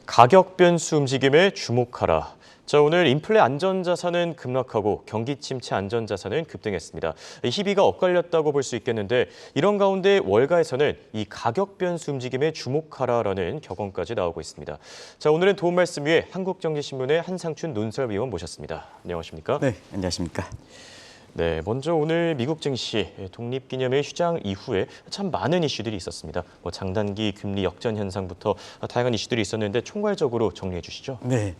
가격 변수 움직임에 주목하라. 자, 오늘 인플레 안전자산은 급락하고 경기 침체 안전자산은 급등했습니다. 희비가 엇갈렸다고 볼 수 있겠는데 이런 가운데 월가에서는 이 가격 변수 움직임에 주목하라라는 격언까지 나오고 있습니다. 자, 오늘은 도움 말씀 위해 한국경제신문의 한상춘 논설위원 모셨습니다. 안녕하십니까? 네, 안녕하십니까? 네, 먼저 오늘 미국 증시 독립기념일 휴장 이후에 참 많은 이슈들이 있었습니다. 장단기 금리 역전 현상부터 다양한 이슈들이 있었는데 총괄적으로 정리해 주시죠. 네,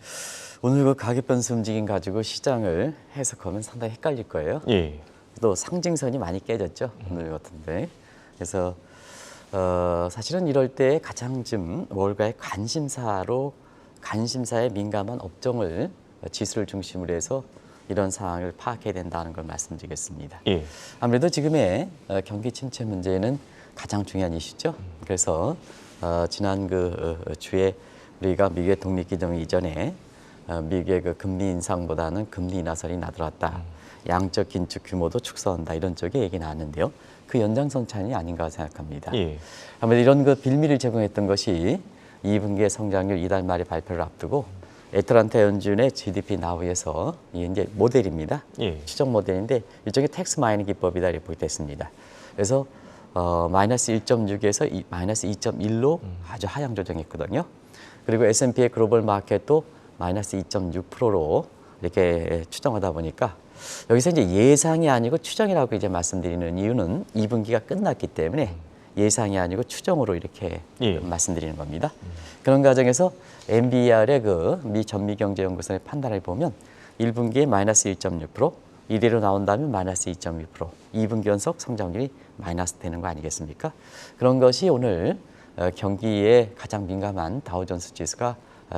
오늘 그 가격 변수 움직임 가지고 시장을 해석하면 상당히 헷갈릴 거예요. 예. 또 상징선이 많이 깨졌죠, 오늘 같은데. 그래서 사실은 이럴 때 가장 좀 월가의 관심사에 민감한 업종을 지수를 중심으로 해서 이런 상황을 파악해야 된다는 걸 말씀드리겠습니다. 예. 아무래도 지금의 경기 침체 문제는 가장 중요한 이슈죠. 그래서 지난 주에 우리가 미국의 독립기념일 이전에 미국의 그 금리 인상보다는 금리 인하설이 나들어왔다. 양적 긴축 규모도 축소한다. 이런 쪽에 얘기 나왔는데요. 그 연장선차원이 아닌가 생각합니다. 예. 아무래도 이런 그 빌미를 제공했던 것이 2분기의 성장률 이달 말에 발표를 앞두고 애틀란타 연준의 GDP 나우에서 이게 이제 모델입니다. 예. 추정 모델인데 일종의 텍스 마이너 기법이다 이렇게 보겠습니다. 그래서 마이너스 1.6에서 마이너스 2.1로 아주 하향 조정했거든요. 그리고 S&P의 글로벌 마켓도 마이너스 2.6%로 이렇게 추정하다 보니까 여기서 이제 예상이 아니고 추정이라고 이제 말씀드리는 이유는 2분기가 끝났기 때문에 예상이 아니고 추정으로 이렇게 말씀드리는 겁니다. 그런 과정에서 NBER의 그 미 전미경제연구소의 판단을 보면 1분기에 마이너스 1.6%, 이대로 나온다면 마이너스 2.2%, 2분기 연속 성장률이 마이너스 되는 거 아니겠습니까? 그런 것이 오늘 경기에 가장 민감한 다우존스 지수가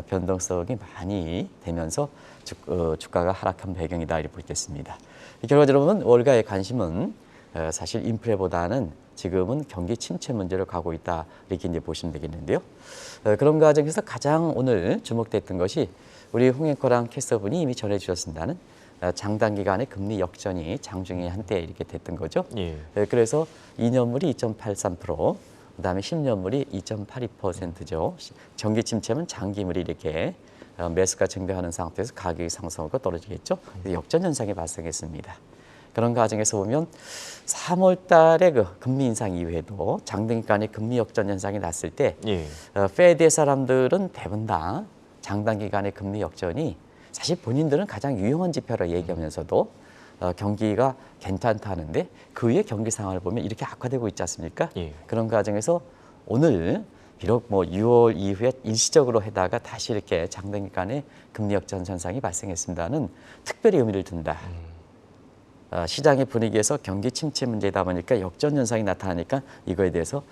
변동성이 많이 되면서 주가가 하락한 배경이다 이렇게 보겠습니다. 결과적으로 보면 월가의 관심은 사실 인플레보다는 지금은 경기 침체 문제로 가고 있다 이렇게 이제 보시면 되겠는데요. 그런 과정에서 가장 오늘 주목됐던 것이 우리 홍앵커랑 캐스터분이 이미 전해주셨습니다는 장단기간의 금리 역전이 장중에 한때 이렇게 됐던 거죠. 예. 그래서 2년물이 2.83%, 그다음에 10년물이 2.82%죠. 경기 침체면 장기물이 이렇게 매수가 증대하는 상태에서 가격이 상승하고 떨어지겠죠. 역전 현상이 발생했습니다. 그런 과정에서 보면 3월 달에 그 금리 인상 이후에도 장단기간의 금리 역전 현상이 났을 때 페드의 사람들은 대부분 다 장단기간의 금리 역전이 사실 본인들은 가장 유용한 지표라 얘기하면서도 경기가 괜찮다 하는데 그 후에 경기 상황을 보면 이렇게 악화되고 있지 않습니까? 그런 과정에서 오늘 비록 6월 이후에 일시적으로 해다가 다시 이렇게 장단기간의 금리 역전 현상이 발생했습니다는 특별히 의미를 둔다. 시장의 분위기에서 경기 침체 문제다 보니까 역전 현상이 나타나니까 이거에 대해서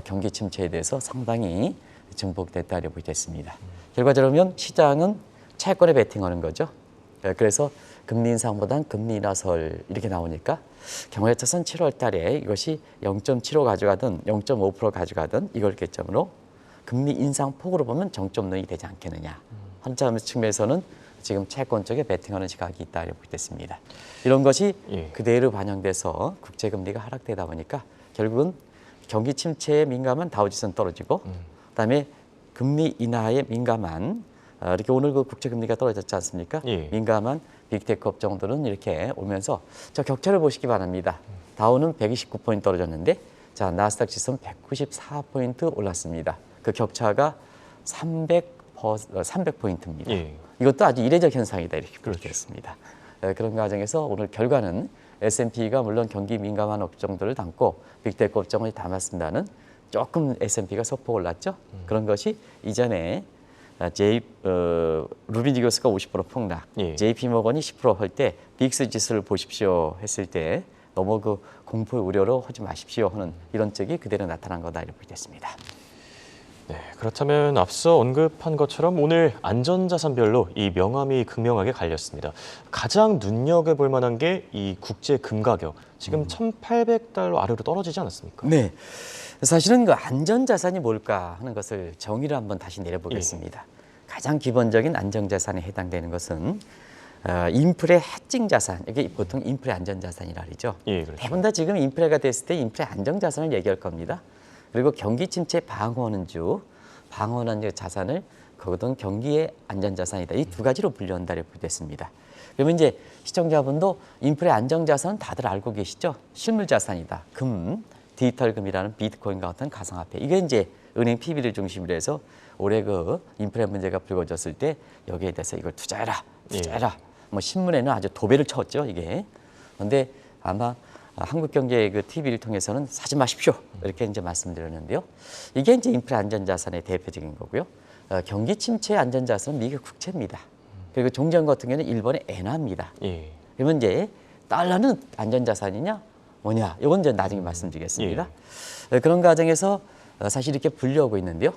경기 침체에 대해서 상당히 증폭됐다 이렇게 보겠습니다. 결과적으로 시장은 채권에 베팅하는 거죠. 그래서 금리 인상보다는 금리 인하설 이렇게 나오니까 경우에 따라서는 7월 달에 이것이 0.75 가져가든 0.5% 가져가든 이걸 개점으로 금리 인상 폭으로 보면 정점론이 되지 않겠느냐. 한참 측면에서는 지금 채권 쪽에 베팅하는 시각이 있다 이렇게 보겠습니다. 이런 것이 그대로 반영돼서 국제금리가 하락되다 보니까 결국은 경기 침체에 민감한 다우지수는 떨어지고 그다음에 금리 인하에 민감한 이렇게 오늘 그 국제금리가 떨어졌지 않습니까? 민감한 빅테크 업종들은 이렇게 오면서 저 격차를 보시기 바랍니다. 다우는 129포인트 떨어졌는데 자 나스닥 지수는 194포인트 올랐습니다. 그 격차가 300포인트입니다. 이것도 아주 이례적 현상이다 이렇게 보겠습니다. 그런 과정에서 오늘 결과는 S&P가 물론 경기 민감한 업종들을 담고 빅테크 업종을 담았습니다는 조금 S&P가 소폭 올랐죠. 그런 것이 이전에 루비니거스가 50% 폭락, JP모건이 10% 할 때 빅스 지수를 보십시오 했을 때 너무 그 공포 우려로 하지 마십시오 하는 이런 쪽이 그대로 나타난 거다 이렇게 보겠습니다. 네, 그렇다면 앞서 언급한 것처럼 오늘 안전자산별로 이 명암이 극명하게 갈렸습니다. 가장 눈여겨볼 만한 게 이 국제 금 가격. 지금 1,800달러 아래로 떨어지지 않았습니까? 네, 사실은 그 안전자산이 뭘까 하는 것을 정의를 한번 다시 내려보겠습니다. 가장 기본적인 안전자산에 해당되는 것은 인플레 해칭 자산, 이게 보통 인플레 안전자산이라 그러죠. 그렇죠. 대부분 다 지금 인플레가 됐을 때 인플레 안정자산을 얘기할 겁니다. 그리고 경기 침체 방어하는 주, 방어난 자산을 그것은 경기의 안전자산이다. 이 두 가지로 분류한다 이렇게 됐습니다. 그러면 이제 시청자분도 인플레 안정자산은 다들 알고 계시죠? 실물자산이다. 금, 디지털금이라는 비트코인과 같은 가상화폐. 이게 이제 은행 PB를 중심으로 해서 올해 그 인플레 문제가 불거졌을 때 여기에 대해서 이걸 투자해라. 뭐 신문에는 아주 도배를 쳤죠, 이게. 그런데 아마 한국경제 그 TV를 통해서는 사지 마십시오. 이렇게 이제 말씀드렸는데요. 이게 이제 인플레 안전자산의 대표적인 거고요. 경기 침체 안전자산은 미국 국채입니다. 그리고 종전 같은 경우는 일본의 엔화입니다. 예. 그러면 이제 달러는 안전자산이냐 뭐냐 이건 이제 나중에 말씀드리겠습니다. 그런 과정에서 사실 이렇게 분류하고 있는데요.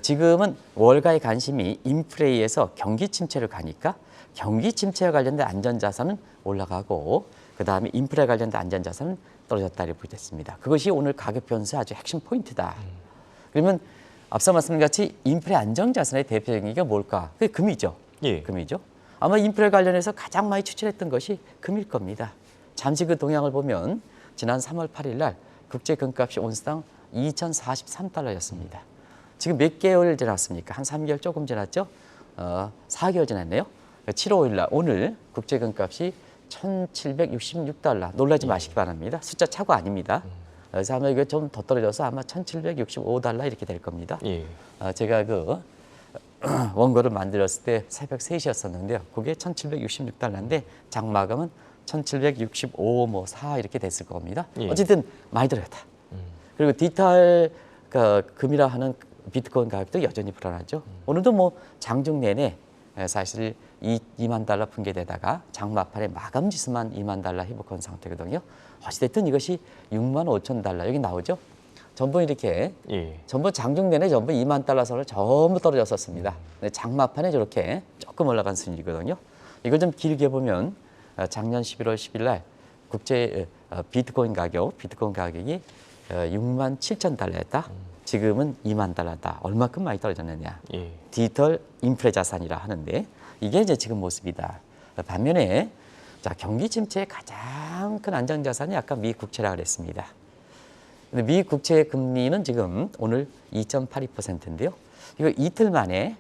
지금은 월가의 관심이 인플레이에서 경기 침체를 가니까 경기 침체와 관련된 안전자산은 올라가고 그다음에 인플레 관련된 안전자산은 떨어졌다 이렇게 보겠습니다. 그것이 오늘 가격 변수의 아주 핵심 포인트다. 그러면 앞서 말씀드린 같이 인플레 안정자산의 대표적인 게 뭘까? 그게 금이죠. 예. 금이죠. 아마 인플레 관련해서 가장 많이 추천했던 것이 금일 겁니다. 잠시 그 동향을 보면 지난 3월 8일 날 국제 금값이 온스당 2,043달러였습니다. 지금 몇 개월 지났습니까? 한 3개월 조금 지났죠? 4개월 지났네요. 7월 5일 날 오늘 국제 금값이 1,766달러. 놀라지 마시기 바랍니다. 숫자 차고 아닙니다. 그래서 아마 이거 좀 더 떨어져서 아마 1,765달러 이렇게 될 겁니다. 예. 제가 그 원고를 만들었을 때 새벽 3시였었는데요. 그게 1,766달러인데 장마감은 1,765 뭐 4 이렇게 됐을 겁니다. 예. 어쨌든 많이 들어갔다. 그리고 디지털 금이라 하는 비트코인 가격도 여전히 불안하죠. 오늘도 뭐 장중 내내 사실 2만 달러 붕괴되다가 장마판에 마감 지수만 2만 달러 회복한 상태거든요. 어찌됐든 이것이 6만 5천 달러 여기 나오죠. 전부 이렇게 전부 장중 내내 전부 2만 달러 선을 전부 떨어졌었습니다. 근데 장마판에 저렇게 조금 올라간 수준이거든요. 이걸 좀 길게 보면 작년 11월 10일 날 국제 비트코인 가격이 6만 7천 달러였다. 지금은 2만 달러다. 얼마큼 많이 떨어졌느냐. 디지털 인플레 자산이라 하는데 이게 이제 지금 모습이다. 반면에 자, 경기 침체의 가장 큰 안정자산이 아까 미 국채라 그랬습니다. 근데 미 국채 금리는 지금 오늘 2.82%인데요. 이거 이틀 만에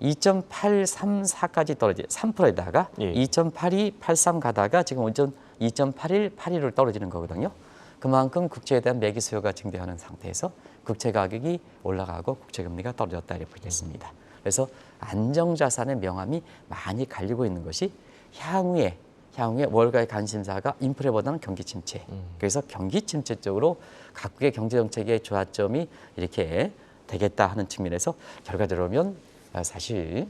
2.834까지 떨어지 3%에다가 2.82, 83 가다가 지금 2.81, 82로 떨어지는 거거든요. 그만큼 국채에 대한 매기 수요가 증대하는 상태에서 국채 가격이 올라가고 국채 금리가 떨어졌다 이렇게 보겠습니다. 그래서 안정자산의 명암이 많이 갈리고 있는 것이 향후에 월가의 관심사가 인플레보다는 경기 침체. 그래서 경기 침체 쪽으로 각국의 경제 정책의 조화점이 이렇게 되겠다 하는 측면에서 결과적으로 보면 사실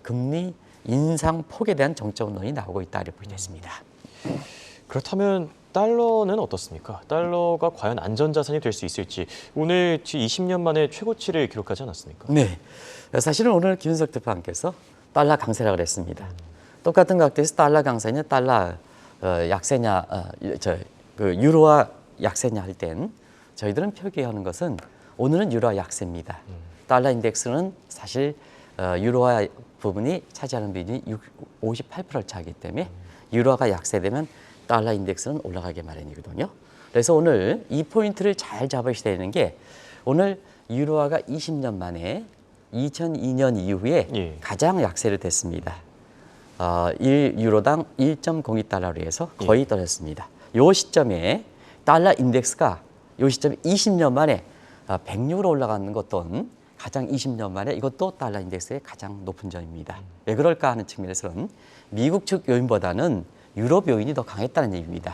금리 인상 폭에 대한 정점론이 나오고 있다 이렇게 보겠습니다. 그렇다면 달러는 어떻습니까? 달러가 과연 안전자산이 될 수 있을지 오늘 20년 만에 최고치를 기록하지 않았습니까? 네, 사실은 오늘 김윤석 대표님께서 달러 강세라고 그랬습니다. 똑같은 각도에서 달러 강세냐 달러 약세냐 유로화 약세냐 할 땐 저희들은 표기하는 것은 오늘은 유로화 약세입니다. 달러 인덱스는 사실 유로화 부분이 차지하는 비중이 58%를 차기 때문에 유로화가 약세되면 달러 인덱스는 올라가게 마련이거든요. 그래서 오늘 이 포인트를 잘 잡으셔야 되는 게 오늘 유로화가 20년 만에 2002년 이후에 가장 약세를 됐습니다. 1유로당 1.02달러로 해서 거의 떨어졌습니다. 이 시점에 달러 인덱스가 이 시점에 20년 만에 106으로 올라가는 것도 가장 20년 만에 이것도 달러 인덱스의 가장 높은 점입니다. 왜 그럴까 하는 측면에서는 미국 측 요인보다는 유럽 요인이 더 강했다는 얘기입니다.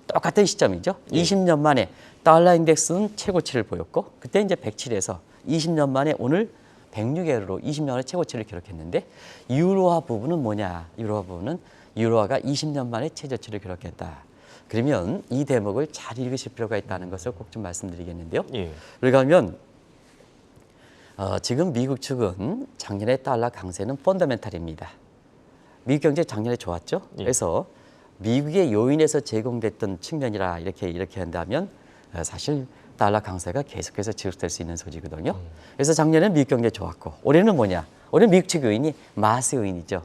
똑같은 시점이죠. 20년 만에 달러 인덱스는 최고치를 보였고 그때 이제 107에서 20년 만에 오늘 106으로 20년 만에 최고치를 기록했는데 유로화 부분은 뭐냐? 유로화 부분은 유로화가 20년 만에 최저치를 기록했다. 그러면 이 대목을 잘 읽으실 필요가 있다는 것을 꼭 좀 말씀드리겠는데요. 그러면 지금 미국 측은 작년에 달러 강세는 펀더멘탈입니다. 미국 경제 작년에 좋았죠. 그래서 미국의 요인에서 제공됐던 측면이라 이렇게 한다면 사실 달러 강세가 계속해서 지속될 수 있는 소지거든요. 그래서 작년에는 미국 경제 좋았고 올해는 뭐냐? 올해 미국 측 요인이 마스 요인이죠.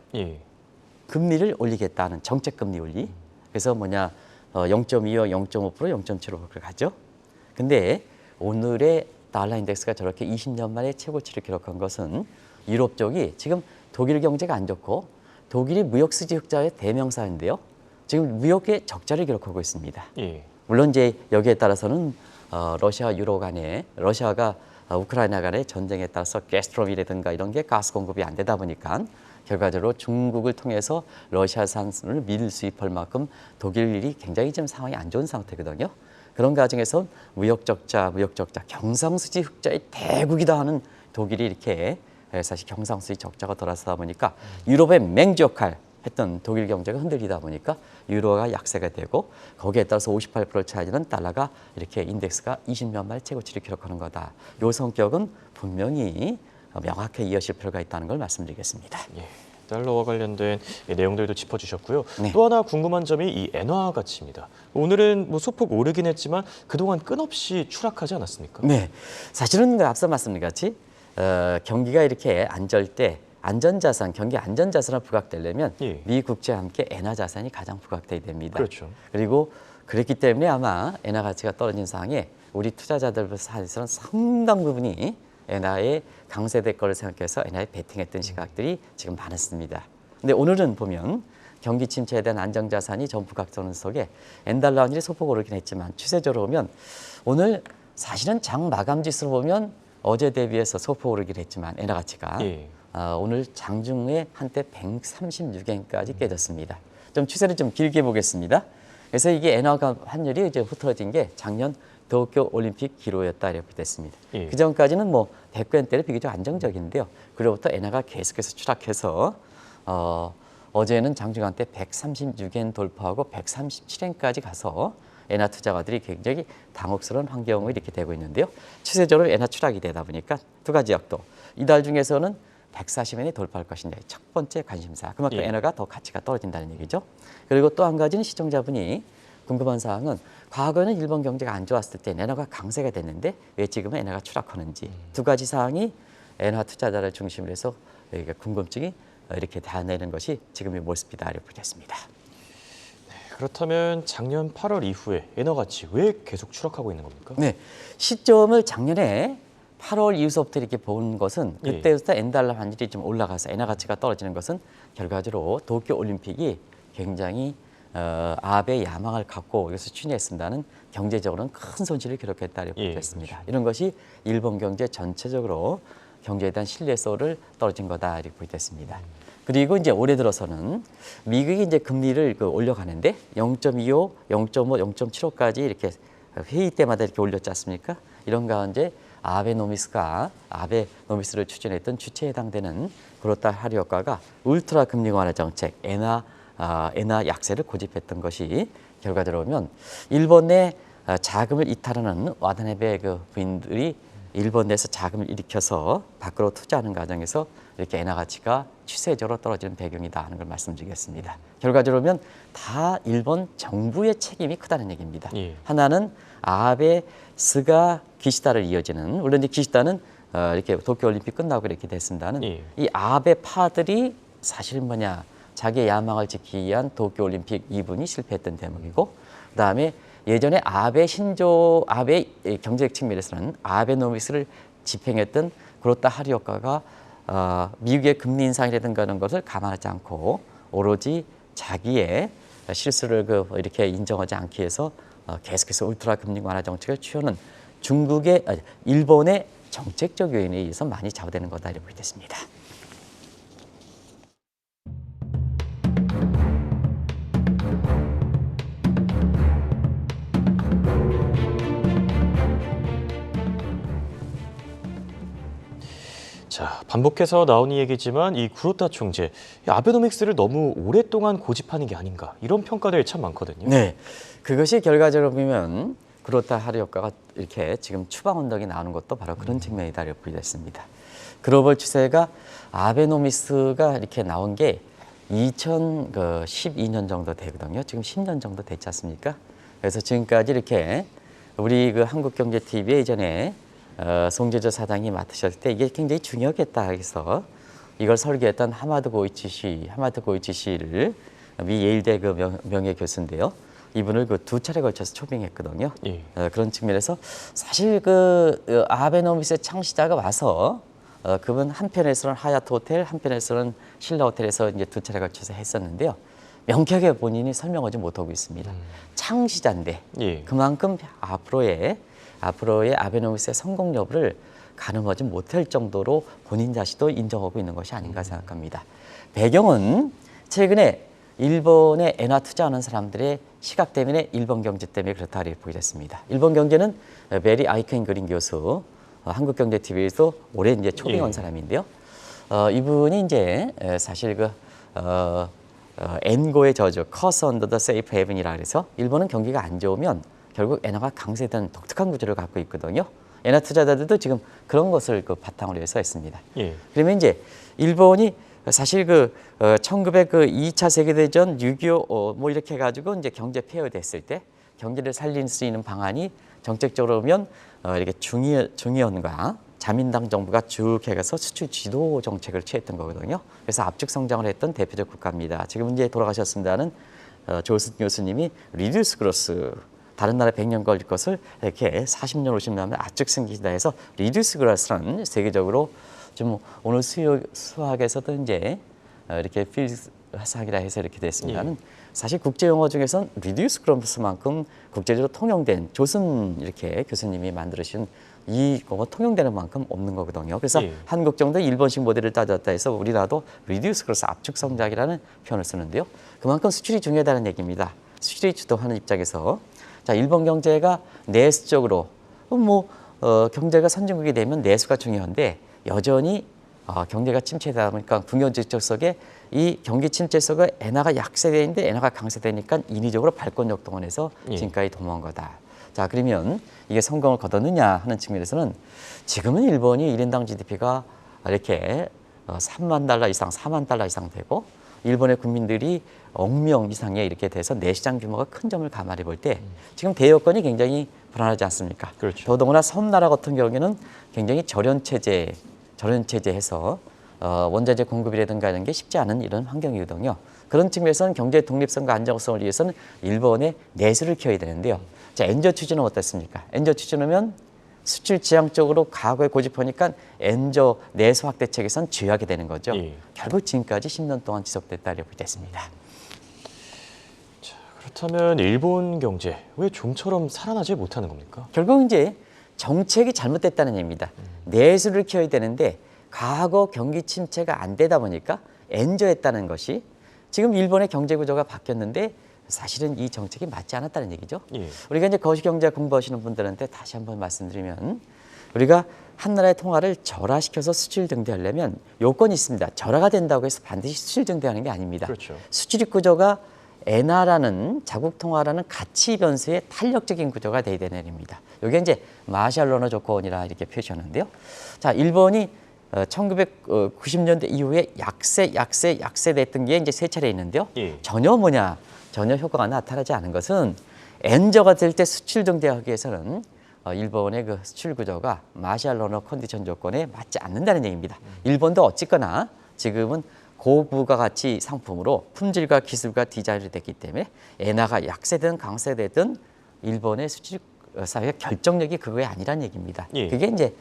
금리를 올리겠다는 정책 금리 올리. 그래서 뭐냐? 0.25, 0.5%, 0.75% 가죠. 근데 오늘의 달러 인덱스가 저렇게 20년 만에 최고치를 기록한 것은 유럽 쪽이 지금 독일 경제가 안 좋고 독일이 무역 수지 흑자의 대명사인데요. 지금 무역의 적자를 기록하고 있습니다. 예. 물론 이제 여기에 따라서는 러시아 유로 간에 러시아가 우크라이나 간의 전쟁에 따라서 가스트롬이라든가 이런 게 가스 공급이 안 되다 보니까 결과적으로 중국을 통해서 러시아산을 밀 수입할 만큼 독일이 굉장히 지금 상황이 안 좋은 상태거든요. 그런 과정에서 무역 적자, 경상수지 흑자의 대국이다 하는 독일이 이렇게 사실 경상수지 적자가 돌아서다 보니까 유럽의 맹주 역할 했던 독일 경제가 흔들리다 보니까 유로가 약세가 되고 거기에 따라서 58%를 차지하는 달러가 이렇게 인덱스가 20년 만에 최고치를 기록하는 거다. 이 성격은 분명히 명확하게 이어질 필요가 있다는 걸 말씀드리겠습니다. 예. 달러와 관련된 내용들도 짚어주셨고요. 네. 또 하나 궁금한 점이 이 엔화 가치입니다. 오늘은 뭐 소폭 오르긴 했지만 그동안 끊없이 추락하지 않았습니까? 네, 사실은 앞서 말씀드린 같이 경기가 이렇게 안절 때 안전자산, 경기 안전자산을 부각되려면 예. 미 국채와 함께 엔화 자산이 가장 부각돼야 됩니다. 그렇죠. 그리고 그랬기 때문에 아마 엔화 가치가 떨어진 상황에 우리 투자자들 사이에서는 상당 부분이 엔화의 강세될 거를 생각해서 엔화에 베팅했던 시각들이 지금 많았습니다. 근데 오늘은 보면 경기 침체에 대한 안정자산이 전 부각되는 속에 엔달러 환율이 소폭 오르긴 했지만 추세적으로 보면 오늘 사실은 장 마감 지수로 보면 어제 대비해서 소폭 오르긴 했지만 엔화 가치가 예. 오늘 장중에 한때 136엔까지 깨졌습니다. 좀 추세를 좀 길게 보겠습니다. 그래서 이게 엔화 환율이 이제 흐트러진 게 작년 도쿄 올림픽 기로였다 이렇게 됐습니다. 예. 그 전까지는 뭐 100엔대로 비교적 안정적인데요. 그로부터 엔화가 계속해서 추락해서 어제는 장중 한때 136엔 돌파하고 137엔까지 가서 엔화 투자가들이 굉장히 당혹스러운 환경이 이렇게 되고 있는데요. 추세적으로 엔화 추락이 되다 보니까 두 가지 약도 이달 중에서는 140엔이 돌파할 것이냐 첫 번째 관심사. 그만큼 예. 엔화가 더 가치가 떨어진다는 얘기죠. 그리고 또 한 가지는 시청자분이 궁금한 사항은 과거에는 일본 경제가 안 좋았을 때 엔화가 강세가 됐는데 왜 지금은 엔화가 추락하는지 두 가지 사항이 엔화 투자자를 중심으로 해서 궁금증이 이렇게 다내는 것이 지금의 모습이다 이렇게 보겠습니다. 그렇다면 작년 8월 이후에 엔화 가치 왜 계속 추락하고 있는 겁니까? 네, 시점을 작년에 8월 이후서부터 이렇게 본 것은 예. 그때부터 엔달러 환율이 좀 올라가서 엔화 가치가 떨어지는 것은 결과적으로 도쿄 올림픽이 굉장히 아베의 야망을 갖고 여기서 추진했습니다는 경제적으로는 큰 손실을 기록했다 이렇게 예, 보겠습니다. 그렇죠. 이런 것이 일본 경제 전체적으로 경제에 대한 신뢰도를 떨어진 거다 이렇게 보겠습니다. 그리고 이제 올해 들어서는 미국이 이제 금리를 올려가는데 0.25, 0.5, 0.75까지 이렇게 회의 때마다 이렇게 올렸지 않습니까? 이런 가운데 아베노미스를 추진했던 주체에 해당되는 그렇다 하리 효과가 울트라 금리 완화 정책, 엔화 약세를 고집했던 것이 결과적으로 보면 일본 내 자금을 이탈하는 와다나베 그 부인들이 일본 내에서 자금을 일으켜서 밖으로 투자하는 과정에서 이렇게 엔화 가치가 추세적으로 떨어지는 배경이다 하는 걸 말씀드리겠습니다. 결과적으로 보면 다 일본 정부의 책임이 크다는 얘기입니다. 예. 하나는 아베, 스가, 기시다를 이어지는 물론 이제 기시다는 이렇게 도쿄올림픽 끝나고 이렇게 됐습니다는 예. 이 아베 파들이 사실은 뭐냐 자기의 야망을 지키기 위한 도쿄올림픽 2분이 실패했던 대목이고 그다음에 예전에 아베 경제적 측면에서는 아베노미스를 집행했던 그렇다 하리 효과가 미국의 금리 인상이라든가 하는 것을 감안하지 않고 오로지 자기의 실수를 이렇게 인정하지 않기 위해서 계속해서 울트라 금리 완화 정책을 취하는 일본의 정책적 요인에 의해서 많이 좌우되는 거다 이렇게 보겠습니다. 자, 반복해서 나오는 얘기지만 이 구로타 총재, 이 아베노믹스를 너무 오랫동안 고집하는 게 아닌가 이런 평가들이 참 많거든요. 네, 그것이 결과적으로 보면 그렇다 하리 효과가 이렇게 지금 추방 운동이 나오는 것도 바로 그런 측면이다 이렇게 보겠습니다. 글로벌 추세가 아베노미스가 이렇게 나온 게 2012년 정도 되거든요. 지금 10년 정도 됐지 않습니까? 그래서 지금까지 이렇게 우리 한국경제TV에 예전에 송재조 사장이 맡으셨을 때 이게 굉장히 중요하겠다 해서 이걸 설계했던 하마드 고이치 씨를 미 예일대 명예 교수인데요. 이분을 그 두 차례 걸쳐서 초빙했거든요. 예. 그런 측면에서 사실 아베노미스의 창시자가 와서 그분 한편에서는 하얏트 호텔, 한편에서는 신라 호텔에서 이제 두 차례 걸쳐서 했었는데요. 명쾌하게 본인이 설명하지 못하고 있습니다. 창시자인데 예. 그만큼 앞으로의 아베노미스의 성공 여부를 가늠하지 못할 정도로 본인 자신도 인정하고 있는 것이 아닌가 생각합니다. 배경은 최근에 일본에 엔화 투자하는 사람들의 시각 때문에 일본 경제 때문에 그렇다 이렇게 보게 됐습니다. 일본 경제는 메리 아이크인 그린 교수, 한국경제TV에서 올해 이제 초빙한 예. 사람인데요. 이분이 이제 사실 엔고의 저주, 커스 언더 더 세이프 헤븐이라 그래서 일본은 경기가 안 좋으면 결국 엔화가 강세되는 독특한 구조를 갖고 있거든요. 엔화 투자자들도 지금 그런 것을 바탕으로 해서 했습니다. 예. 그러면 이제 일본이 사실 1902차 세계대전 6.25 뭐 이렇게 해가지고 이제 경제 폐허 됐을 때 경제를 살릴 수 있는 방안이 정책적으로 보면 이렇게 중의원과 자민당 정부가 쭉 해가서 수출 지도 정책을 취했던 거거든요. 그래서 압축 성장을 했던 대표적 국가입니다. 지금 이제 돌아가셨습니다는 조슨 교수님이 리듀스 그로스 다른 나라 100년 걸릴 것을 이렇게 40년 50년 하면 압축 승기다 해서 리듀스 그로스라는 세계적으로 좀 오늘 수학에서도 이제 이렇게 필드 화학이라 해서 이렇게 됐습니다는 사실 국제 용어 중에서는 리듀스 그로스만큼 국제적으로 통용된 조슨 이렇게 교수님이 만들으신 이거 통용되는 만큼 없는 거거든요. 그래서 한국 정도 일본식 모델을 따졌다 해서 우리나라도 리듀스 그로스 압축 성장이라는 표현을 쓰는데요. 그만큼 수출이 중요하다는 얘기입니다. 수출이 주도하는 입장에서 자 일본 경제가 내수적으로 경제가 선진국이 되면 내수가 중요한데 여전히 경제가 침체되다 보니까 국경지적 속에 이 경기 침체 속에 엔화가 약세되는데 엔화가 강세되니까 인위적으로 발권 역동원해서 지금까지 도모한 거다. 자 그러면 이게 성공을 거뒀느냐 하는 측면에서는 지금은 일본이 1인당 GDP가 이렇게 3만 달러 이상, 4만 달러 이상 되고 일본의 국민들이 억명 이상에 이렇게 돼서 내시장 규모가 큰 점을 감안해 볼 때 지금 대여건이 굉장히 불안하지 않습니까? 그렇죠. 더더구나 섬나라 같은 경우에는 굉장히 절연 체제해서 원자재 공급이라든가 이런 게 쉽지 않은 이런 환경이거든요. 그런 측면에서는 경제 독립성과 안정성을 위해서는 일본의 내수를 키워야 되는데요. 자, 엔저 추진은 어떻습니까? 엔저 추진하면 수출 지향적으로 과거에 고집하니까 엔저 내수 확대 책에선 쥐하게 되는 거죠. 결국 지금까지 10년 동안 지속됐다고 보겠습니다. 자, 그렇다면 일본 경제 왜 좀처럼 살아나지 못하는 겁니까? 결국 이제 정책이 잘못됐다는 얘기입니다. 내수를 키워야 되는데 과거 경기 침체가 안 되다 보니까 엔저했다는 것이 지금 일본의 경제 구조가 바뀌었는데 사실은 이 정책이 맞지 않았다는 얘기죠. 우리가 이제 거시경제 공부하시는 분들한테 다시 한번 말씀드리면 우리가 한 나라의 통화를 절하시켜서 수출 증대하려면 요건이 있습니다. 절하가 된다고 해서 반드시 수출 증대하는 게 아닙니다. 그렇죠. 수출입 구조가 엔화라는 자국 통화라는 가치 변수의 탄력적인 구조가 돼야 되는 겁니다. 이게 이제 마샬 런너 조건이라 이렇게 표시하는데요. 자, 일본이 1990년대 이후에 약세됐던 게 이제 세 차례 있는데요. 전혀 효과가 나타나지 않은 것은 엔저가 될 때 수출 증대하기 위해서는 일본의 그 수출 구조가 마샬 런너 컨디션 조건에 맞지 않는다는 얘기입니다. 일본도 어쨌거나 지금은 고부가 가치 상품으로 품질과 기술과 디자인이 됐기 때문에 엔화가 약세든 강세되든 일본의 수출 사회의 결정력이 그거에 아니란 얘기입니다. 그게 이제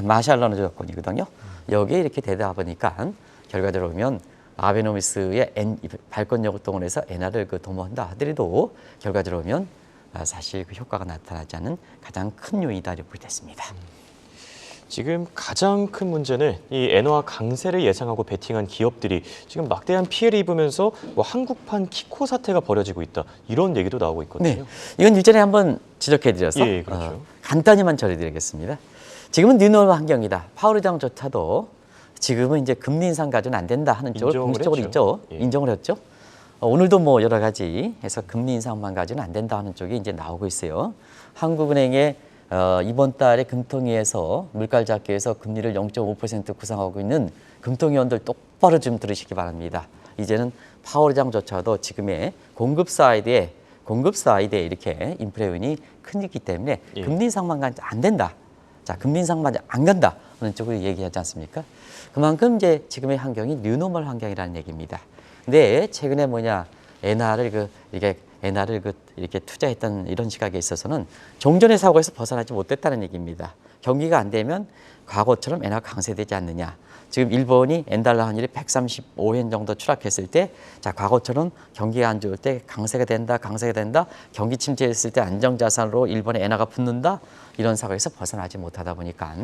마샬 런너 조건이거든요. 여기에 이렇게 되다 보니까 결과적으로 보면 아베노미스의 발권력을 동원해서 엔화를 도모한다 하더라도 결과적으로 보면 사실 그 효과가 나타나지 않는 가장 큰 요인이다 이렇게 보겠습니다. 지금 가장 큰 문제는 이 엔화 강세를 예상하고 베팅한 기업들이 지금 막대한 피해를 입으면서 한국판 키코 사태가 벌어지고 있다 이런 얘기도 나오고 있거든요. 네, 이건 이전에 한번 지적해드려서 그렇죠. 간단히만 전해드리겠습니다. 지금은 뉴노멀 환경이다. 파월 의장조차도 지금은 이제 금리 인상 가지고는 안 된다 하는 쪽을 공식적으로 있죠. 인정을 했죠. 오늘도 뭐 여러 가지 해서 금리 인상만 가지고는 안 된다 하는 쪽이 이제 나오고 있어요. 한국은행의 이번 달에 금통위에서 물가 잡기에서 금리를 0.5% 구상하고 있는 금통위원들 똑바로 좀 들으시기 바랍니다. 이제는 파월 의장조차도 지금의 공급 사이드에 이렇게 인플레 요인이 크기 때문에 금리 인상만 가지고 안 된다. 자, 금리 인상만 안 간다 하는 쪽으로 얘기하지 않습니까? 그만큼 이제 지금의 환경이 뉴노멀 환경이라는 얘기입니다. 근데 최근에 엔화를 이게 엔화를 이렇게 투자했던 이런 시각에 있어서는 종전의 사고에서 벗어나지 못했다는 얘기입니다. 경기가 안 되면 과거처럼 엔화가 강세되지 않느냐. 지금 일본이 엔달러 환율이 135엔 정도 추락했을 때, 자, 과거처럼 경기가 안 좋을 때 강세가 된다, 경기 침체했을 때 안정자산으로 일본의 엔화가 붙는다, 이런 사고에서 벗어나지 못하다 보니까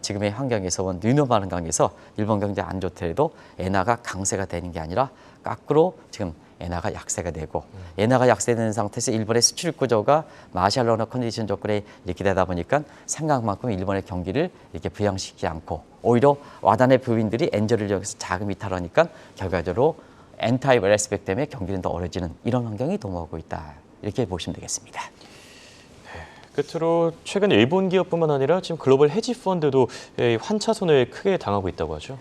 지금의 환경에서 온 뉴노멀 환경에서 일본 경제 안 좋더라도 엔화가 강세가 되는 게 아니라 거꾸로 지금 엔화가 약세가 되고, 엔화가 약세되는 상태에서 일본의 수출 구조가 마샬 언어 컨디션 조건에 이렇게 되다 보니까 생각만큼 일본의 경기를 이렇게 부양시키지 않고 오히려 와단의 부인들이 엔저를 이용해서 자금 이탈하니까 결과적으로 엔타이 레스펙 때문에 경기는 더 어려지는 이런 환경이 도모하고 있다. 이렇게 보시면 되겠습니다. 끝으로 최근 일본 기업뿐만 아니라 지금 글로벌 헤지 펀드도 환차손을 크게 당하고 있다고 하죠.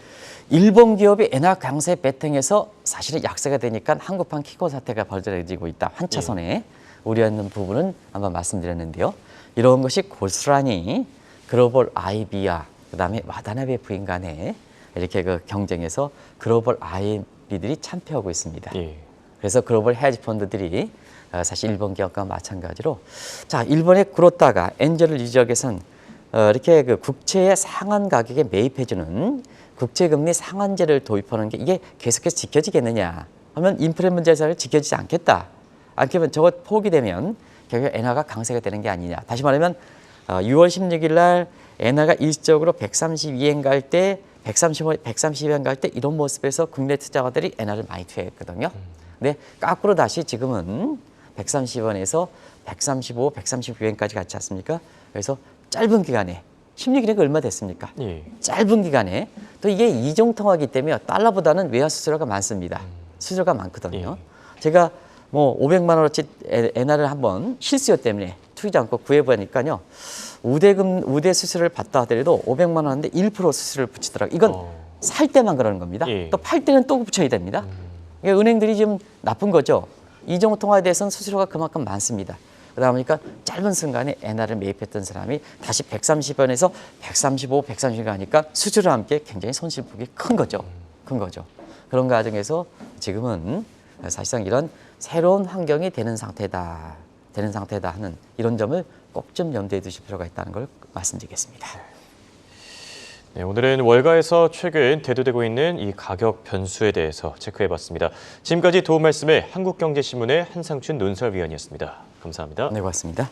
일본 기업이 엔화 강세 배팅에서 사실은 약세가 되니까 한국판 키고 사태가 벌어지고 있다. 환차손에 우려했는 부분은 한번 말씀드렸는데요. 이런 것이 고스란히 글로벌 IB와 그다음에 와다나베 부인 간에 이렇게 그 경쟁에서 글로벌 IB들이 참패하고 있습니다. 그래서 글로벌 헤지 펀드들이 사실 일본 기업과 마찬가지로, 자, 일본의 그렇다가 엔젤 이 지역에서는 이렇게 그 국채의 상한 가격에 매입해주는 국채금리 상한제를 도입하는 게 이게 계속해서 지켜지겠느냐 하면 인플레 문제에서 지켜지지 않겠다. 않게면 저것 포기되면 결국 엔화가 강세가 되는 게 아니냐. 다시 말하면 6월 16일 날 엔화가 일시적으로 132엔 갈 때, 130엔 갈 때 이런 모습에서 국내 투자가들이 엔화를 많이 투여했거든요. 근데 거꾸로 다시 지금은 130원에서 135, 139엔까지 갔지 않습니까? 그래서 짧은 기간에 16일이니까 얼마 됐습니까? 짧은 기간에 또 이게 이중통화기 때문에 달러보다는 외화 수수료가 많습니다. 수수료가 많거든요. 제가 뭐 500만 원어치 엔화를 한번 실수요 때문에 투기 않고 구해보니까요. 우대 수수료를 받다 하더라도 500만 원 하는데 1% 수수료를 붙이더라고요. 이건 살 때만 그러는 겁니다. 또 팔 때는 또 붙여야 됩니다. 그러니까 은행들이 지금 나쁜 거죠. 이중통화에 대해서는 수수료가 그만큼 많습니다. 그러다 보니까 짧은 순간에 엔화를 매입했던 사람이 다시 130원에서 135, 130원 가니까 수수료와 함께 굉장히 손실폭이 큰 거죠. 그런 과정에서 지금은 사실상 이런 새로운 환경이 되는 상태다 하는 이런 점을 꼭 좀 염두에 두실 필요가 있다는 걸 말씀드리겠습니다. 네, 오늘은 월가에서 최근 대두되고 있는 이 가격 변수에 대해서 체크해봤습니다. 지금까지 도움 말씀에 한국경제신문의 한상춘 논설위원이었습니다. 감사합니다. 네, 고맙습니다.